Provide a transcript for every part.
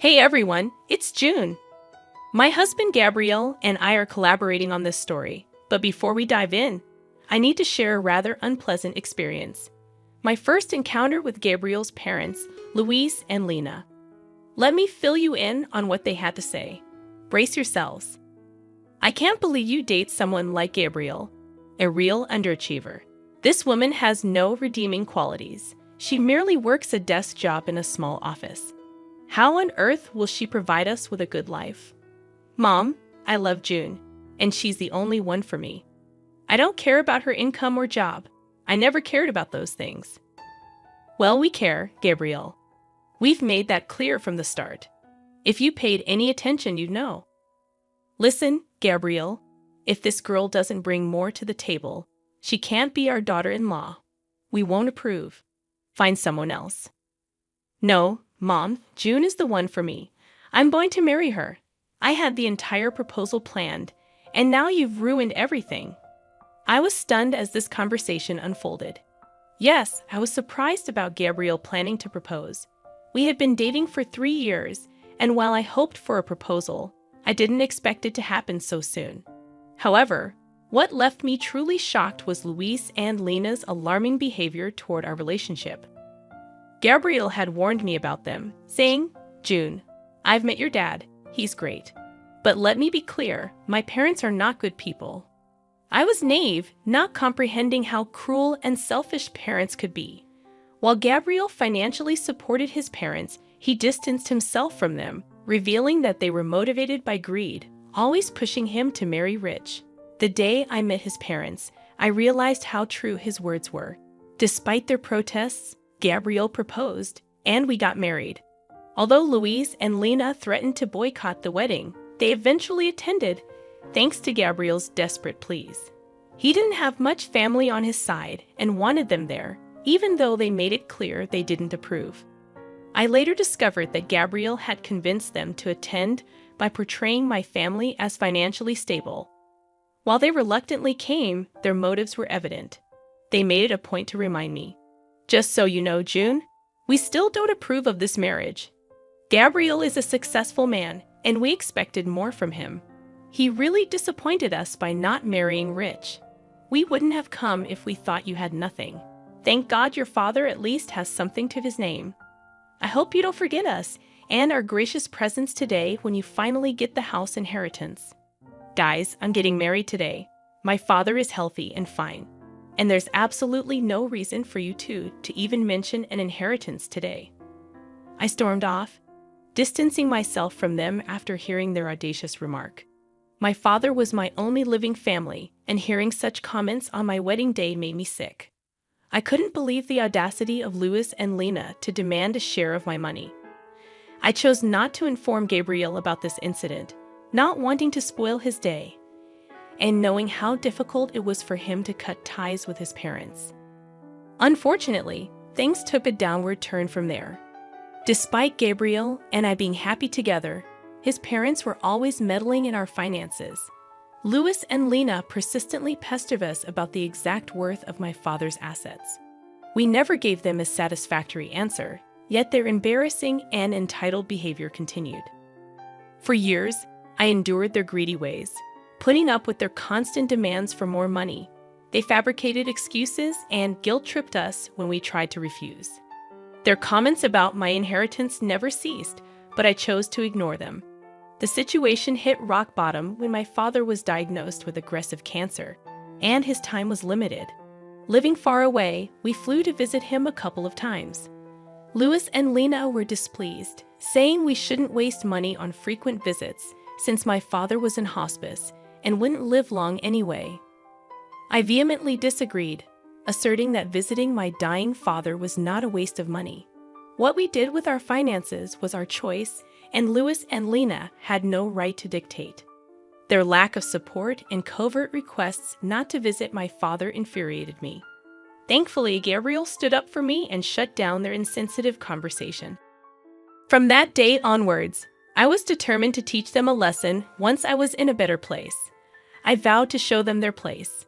Hey everyone, it's June. My husband Gabrielle and I are collaborating on this story, but before we dive in, I need to share a rather unpleasant experience. My first encounter with Gabrielle's parents, Louise and Lena. Let me fill you in on what they had to say. Brace yourselves. I can't believe you date someone like Gabrielle, a real underachiever. This woman has no redeeming qualities. She merely works a desk job in a small office. How on earth will she provide us with a good life? Mom, I love June, and she's the only one for me. I don't care about her income or job. I never cared about those things. Well, we care, Gabrielle. We've made that clear from the start. If you paid any attention, you'd know. Listen, Gabrielle, if this girl doesn't bring more to the table, she can't be our daughter-in-law. We won't approve. Find someone else. No, Mom, June is the one for me. I'm going to marry her. I had the entire proposal planned, and now you've ruined everything. I was stunned as this conversation unfolded. Yes, I was surprised about Gabrielle planning to propose. We had been dating for 3 years, and while I hoped for a proposal, I didn't expect it to happen so soon. However, what left me truly shocked was Louise and Lena's alarming behavior toward our relationship. Gabrielle had warned me about them, saying, "June, I've met your dad. He's great. But let me be clear, my parents are not good people." I was naive, not comprehending how cruel and selfish parents could be. While Gabrielle financially supported his parents, he distanced himself from them, revealing that they were motivated by greed, always pushing him to marry rich. The day I met his parents, I realized how true his words were. Despite their protests, Gabrielle proposed, and we got married. Although Louise and Lena threatened to boycott the wedding, they eventually attended, thanks to Gabrielle's desperate pleas. He didn't have much family on his side and wanted them there, even though they made it clear they didn't approve. I later discovered that Gabrielle had convinced them to attend by portraying my family as financially stable. While they reluctantly came, their motives were evident. They made it a point to remind me, "Just so you know, June, we still don't approve of this marriage. Gabrielle is a successful man, and we expected more from him. He really disappointed us by not marrying rich. We wouldn't have come if we thought you had nothing. Thank God your father at least has something to his name. I hope you don't forget us and our gracious presence today when you finally get the house inheritance. Guys, I'm getting married today. My father is healthy and fine. And there's absolutely no reason for you two to even mention an inheritance today." I stormed off, distancing myself from them after hearing their audacious remark. My father was my only living family, and hearing such comments on my wedding day made me sick. I couldn't believe the audacity of Louis and Lena to demand a share of my money. I chose not to inform Gabrielle about this incident, not wanting to spoil his day, and knowing how difficult it was for him to cut ties with his parents. Unfortunately, things took a downward turn from there. Despite Gabrielle and I being happy together, his parents were always meddling in our finances. Louis and Lena persistently pestered us about the exact worth of my father's assets. We never gave them a satisfactory answer, yet their embarrassing and entitled behavior continued. For years, I endured their greedy ways, putting up with their constant demands for more money. They fabricated excuses and guilt-tripped us when we tried to refuse. Their comments about my inheritance never ceased, but I chose to ignore them. The situation hit rock bottom when my father was diagnosed with aggressive cancer, and his time was limited. Living far away, we flew to visit him a couple of times. Louis and Lena were displeased, saying we shouldn't waste money on frequent visits since my father was in hospice and wouldn't live long anyway. I vehemently disagreed, asserting that visiting my dying father was not a waste of money. What we did with our finances was our choice, and Louis and Lena had no right to dictate. Their lack of support and covert requests not to visit my father infuriated me. Thankfully, Gabrielle stood up for me and shut down their insensitive conversation. From that day onwards, I was determined to teach them a lesson once I was in a better place. I vowed to show them their place.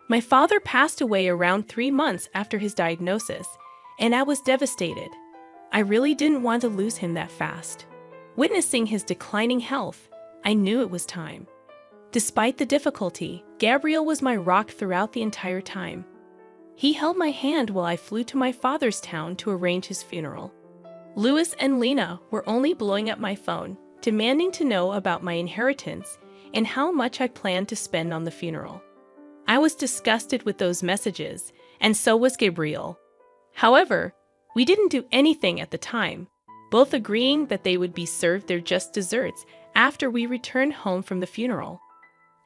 My father passed away around 3 months after his diagnosis, and I was devastated. I really didn't want to lose him that fast. Witnessing his declining health, I knew it was time. Despite the difficulty, Gabriel was my rock throughout the entire time. He held my hand while I flew to my father's town to arrange his funeral. Louis and Lena were only blowing up my phone, demanding to know about my inheritance and how much I planned to spend on the funeral. I was disgusted with those messages, and so was Gabriel. However, we didn't do anything at the time, both agreeing that they would be served their just desserts after we returned home from the funeral.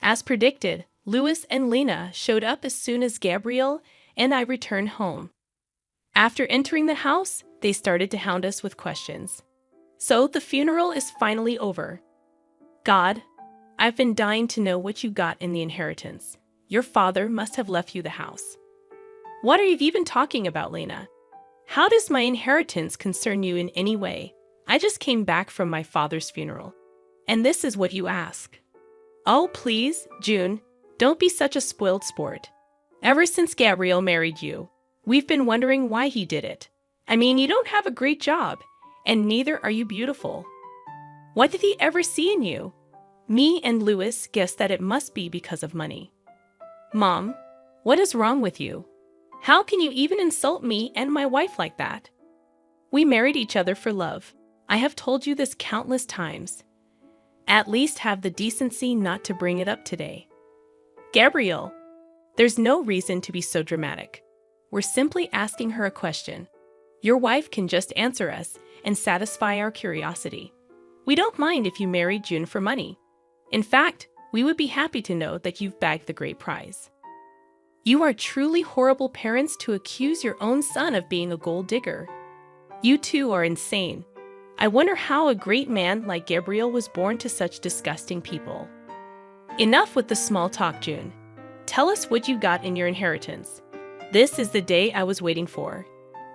As predicted, Louis and Lena showed up as soon as Gabriel and I returned home. After entering the house, they started to hound us with questions. So the funeral is finally over. God, I've been dying to know what you got in the inheritance. Your father must have left you the house. What are you even talking about, Lena? How does my inheritance concern you in any way? I just came back from my father's funeral. And this is what you ask. Oh, please, June, don't be such a spoiled sport. Ever since Gabriel married you, we've been wondering why he did it. I mean, you don't have a great job, and neither are you beautiful. What did he ever see in you? Me and Louis guessed that it must be because of money. Mom, what is wrong with you? How can you even insult me and my wife like that? We married each other for love. I have told you this countless times. At least have the decency not to bring it up today. Gabriel, there's no reason to be so dramatic. We're simply asking her a question. Your wife can just answer us and satisfy our curiosity. We don't mind if you marry June for money. In fact, we would be happy to know that you've bagged the great prize. You are truly horrible parents to accuse your own son of being a gold digger. You two are insane. I wonder how a great man like Gabriel was born to such disgusting people. Enough with the small talk, June. Tell us what you got in your inheritance. This is the day I was waiting for.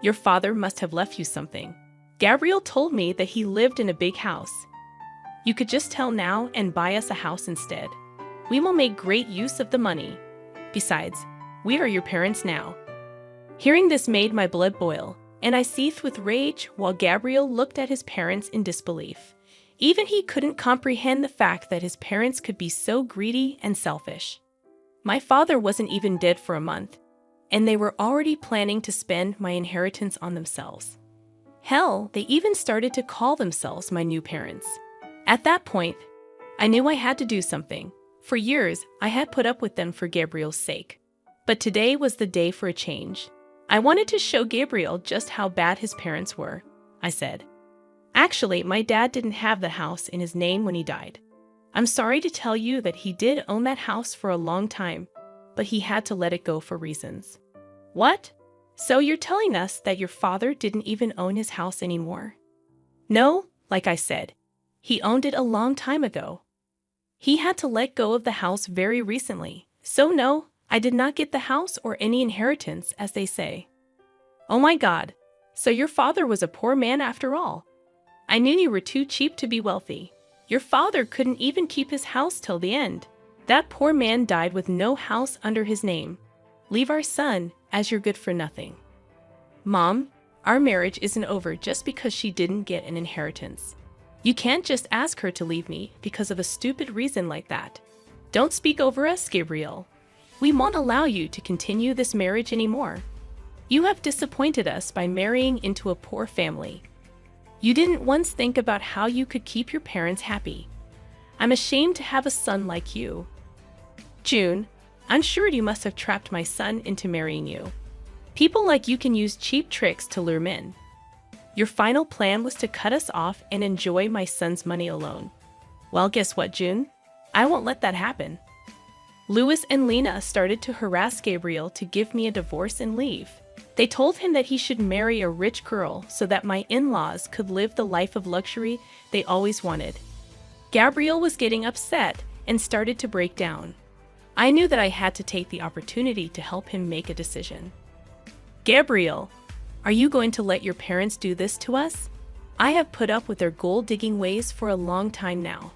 Your father must have left you something. Gabriel told me that he lived in a big house. You could just tell now and buy us a house instead. We will make great use of the money. Besides, we are your parents now. Hearing this made my blood boil, and I seethed with rage while Gabriel looked at his parents in disbelief. Even he couldn't comprehend the fact that his parents could be so greedy and selfish. My father wasn't even dead for a month, and they were already planning to spend my inheritance on themselves. Hell, they even started to call themselves my new parents. At that point, I knew I had to do something. For years, I had put up with them for Gabriel's sake. But today was the day for a change. I wanted to show Gabriel just how bad his parents were, I said. Actually, my dad didn't have the house in his name when he died. I'm sorry to tell you that he did own that house for a long time, but he had to let it go for reasons. What? So you're telling us that your father didn't even own his house anymore? No, like I said, he owned it a long time ago. He had to let go of the house very recently, so no, I did not get the house or any inheritance, as they say. Oh my God, so your father was a poor man after all. I knew you were too cheap to be wealthy. Your father couldn't even keep his house till the end. That poor man died with no house under his name. Leave our son, as you're good for nothing. Mom, our marriage isn't over just because she didn't get an inheritance. You can't just ask her to leave me because of a stupid reason like that. Don't speak over us, Gabriel. We won't allow you to continue this marriage anymore. You have disappointed us by marrying into a poor family. You didn't once think about how you could keep your parents happy. I'm ashamed to have a son like you. June, I'm sure you must have trapped my son into marrying you. People like you can use cheap tricks to lure men. Your final plan was to cut us off and enjoy my son's money alone. Well, guess what, June? I won't let that happen. Louis and Lena started to harass Gabriel to give me a divorce and leave. They told him that he should marry a rich girl so that my in-laws could live the life of luxury they always wanted. Gabriel was getting upset and started to break down. I knew that I had to take the opportunity to help him make a decision. Gabriel, are you going to let your parents do this to us? I have put up with their gold-digging ways for a long time now.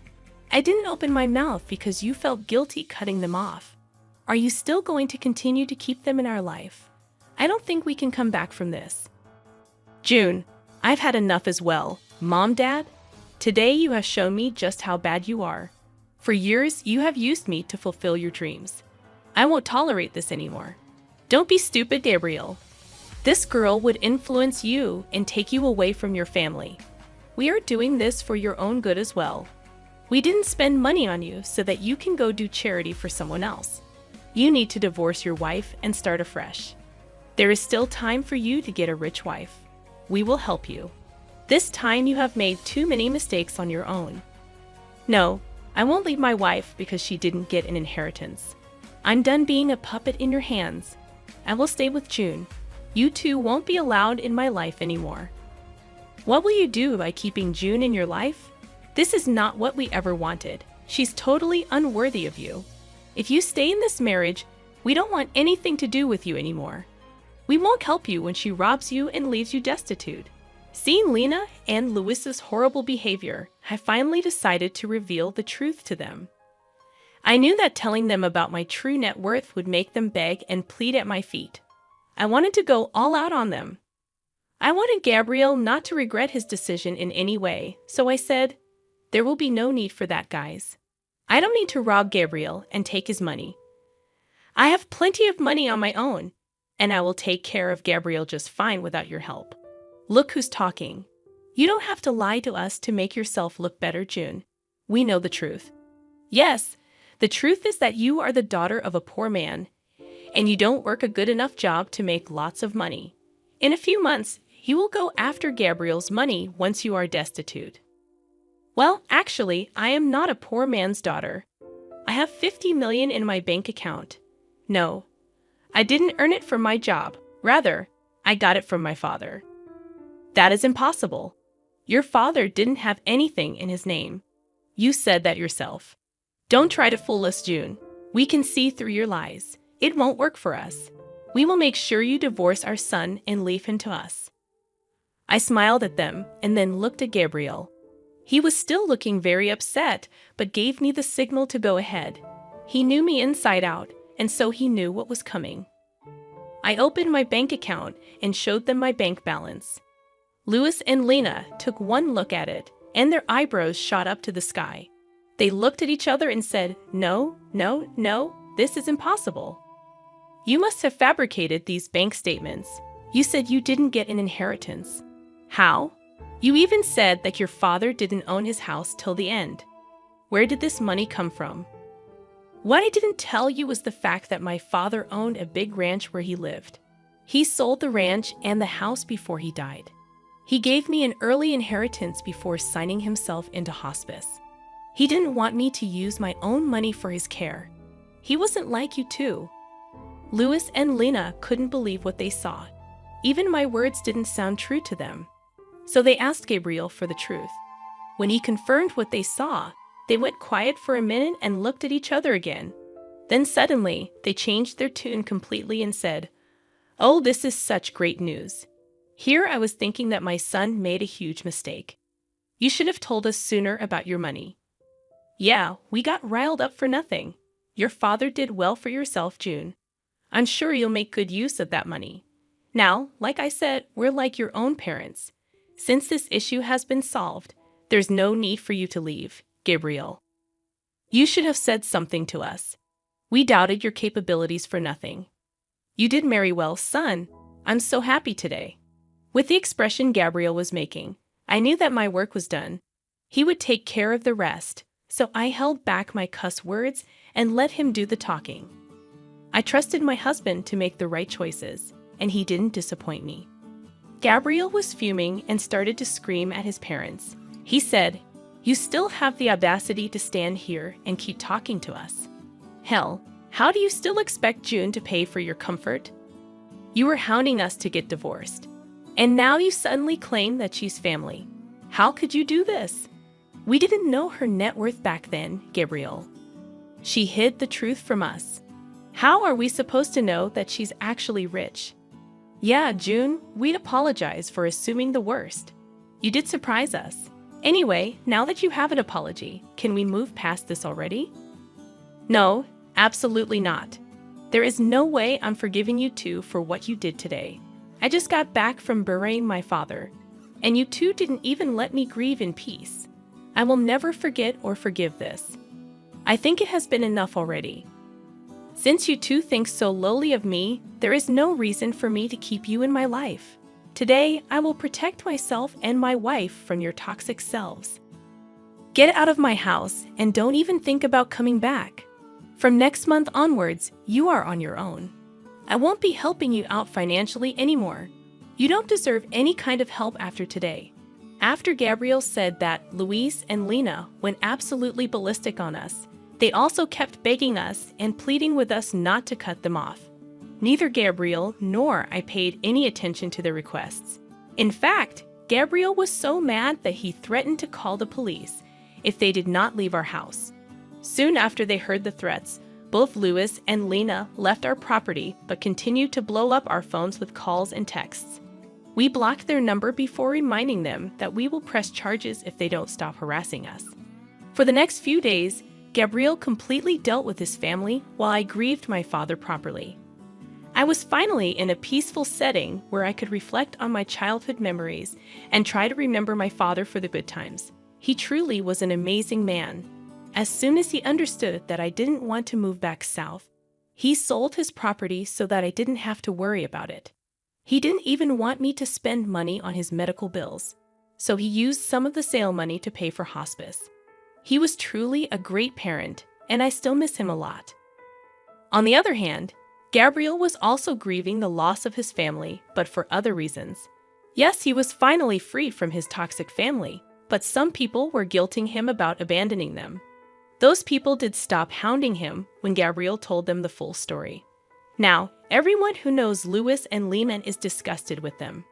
I didn't open my mouth because you felt guilty cutting them off. Are you still going to continue to keep them in our life? I don't think we can come back from this. June, I've had enough as well. Mom, Dad? Today you have shown me just how bad you are. For years, you have used me to fulfill your dreams. I won't tolerate this anymore. Don't be stupid, Gabriel. This girl would influence you and take you away from your family. We are doing this for your own good as well. We didn't spend money on you so that you can go do charity for someone else. You need to divorce your wife and start afresh. There is still time for you to get a rich wife. We will help you. This time you have made too many mistakes on your own. No, I won't leave my wife because she didn't get an inheritance. I'm done being a puppet in your hands. I will stay with June. You two won't be allowed in my life anymore. What will you do by keeping June in your life? This is not what we ever wanted. She's totally unworthy of you. If you stay in this marriage, we don't want anything to do with you anymore. We won't help you when she robs you and leaves you destitute. Seeing Lena and Louis's horrible behavior, I finally decided to reveal the truth to them. I knew that telling them about my true net worth would make them beg and plead at my feet. I wanted to go all out on them. I wanted Gabriel not to regret his decision in any way, so I said, "There will be no need for that, guys. I don't need to rob Gabriel and take his money. I have plenty of money on my own, and I will take care of Gabriel just fine without your help. Look who's talking. You don't have to lie to us to make yourself look better, June. We know the truth. Yes, the truth is that you are the daughter of a poor man, and you don't work a good enough job to make lots of money. In a few months, you will go after Gabriel's money once you are destitute." Well, actually, I am not a poor man's daughter. I have 50 million in my bank account. No, I didn't earn it from my job. Rather, I got it from my father. That is impossible. Your father didn't have anything in his name. You said that yourself. Don't try to fool us, June. We can see through your lies. It won't work for us. We will make sure you divorce our son and leave him to us. I smiled at them and then looked at Gabriel. He was still looking very upset, but gave me the signal to go ahead. He knew me inside out, and so he knew what was coming. I opened my bank account and showed them my bank balance. Louis and Lena took one look at it, and their eyebrows shot up to the sky. They looked at each other and said, "No, no, no, this is impossible. You must have fabricated these bank statements. You said you didn't get an inheritance. How? You even said that your father didn't own his house till the end. Where did this money come from?" What I didn't tell you was the fact that my father owned a big ranch where he lived. He sold the ranch and the house before he died. He gave me an early inheritance before signing himself into hospice. He didn't want me to use my own money for his care. He wasn't like you too. Louis and Lena couldn't believe what they saw. Even my words didn't sound true to them. So they asked Gabriel for the truth. When he confirmed what they saw, they went quiet for a minute and looked at each other again. Then suddenly, they changed their tune completely and said, "Oh, this is such great news. Here I was thinking that my son made a huge mistake. You should have told us sooner about your money." "Yeah, we got riled up for nothing. Your father did well for yourself, June. I'm sure you'll make good use of that money. Now, like I said, we're like your own parents. Since this issue has been solved, there's no need for you to leave, Gabriel. You should have said something to us. We doubted your capabilities for nothing. You did marry well, son. I'm so happy today." With the expression Gabriel was making, I knew that my work was done. He would take care of the rest, so I held back my cuss words and let him do the talking. I trusted my husband to make the right choices, and he didn't disappoint me. Gabriel was fuming and started to scream at his parents. He said, "You still have the audacity to stand here and keep talking to us? Hell, how do you still expect June to pay for your comfort? You were hounding us to get divorced. And now you suddenly claim that she's family. How could you do this? We didn't know her net worth back then, Gabriel. She hid the truth from us. How are we supposed to know that she's actually rich? Yeah, June, we'd apologize for assuming the worst. You did surprise us. Anyway, now that you have an apology, can we move past this already?" "No, absolutely not. There is no way I'm forgiving you two for what you did today. I just got back from burying my father, and you two didn't even let me grieve in peace. I will never forget or forgive this. I think it has been enough already. Since you two think so lowly of me, there is no reason for me to keep you in my life. Today, I will protect myself and my wife from your toxic selves. Get out of my house and don't even think about coming back. From next month onwards, you are on your own. I won't be helping you out financially anymore. You don't deserve any kind of help after today. After Gabriel said that, Luis and Lena went absolutely ballistic on us. They also kept begging us and pleading with us not to cut them off. Neither Gabriel nor I paid any attention to their requests. In fact, Gabriel was so mad that he threatened to call the police if they did not leave our house. Soon after they heard the threats, both Luis and Lena left our property but continued to blow up our phones with calls and texts. We blocked their number before reminding them that we will press charges if they don't stop harassing us. For the next few days, Gabriel completely dealt with his family while I grieved my father properly. I was finally in a peaceful setting where I could reflect on my childhood memories and try to remember my father for the good times. He truly was an amazing man. As soon as he understood that I didn't want to move back south, he sold his property so that I didn't have to worry about it. He didn't even want me to spend money on his medical bills, so he used some of the sale money to pay for hospice. He was truly a great parent, and I still miss him a lot. On the other hand, Gabriel was also grieving the loss of his family, but for other reasons. Yes, he was finally free from his toxic family, but some people were guilting him about abandoning them. Those people did stop hounding him when Gabriel told them the full story. Now, everyone who knows Luis and Lena is disgusted with them.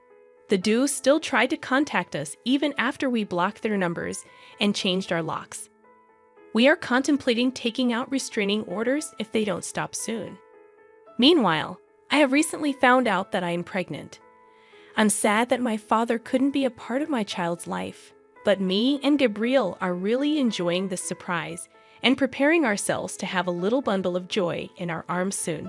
The duo still tried to contact us even after we blocked their numbers and changed our locks. We are contemplating taking out restraining orders if they don't stop soon. Meanwhile, I have recently found out that I am pregnant. I'm sad that my father couldn't be a part of my child's life, but me and Gabriel are really enjoying this surprise and preparing ourselves to have a little bundle of joy in our arms soon.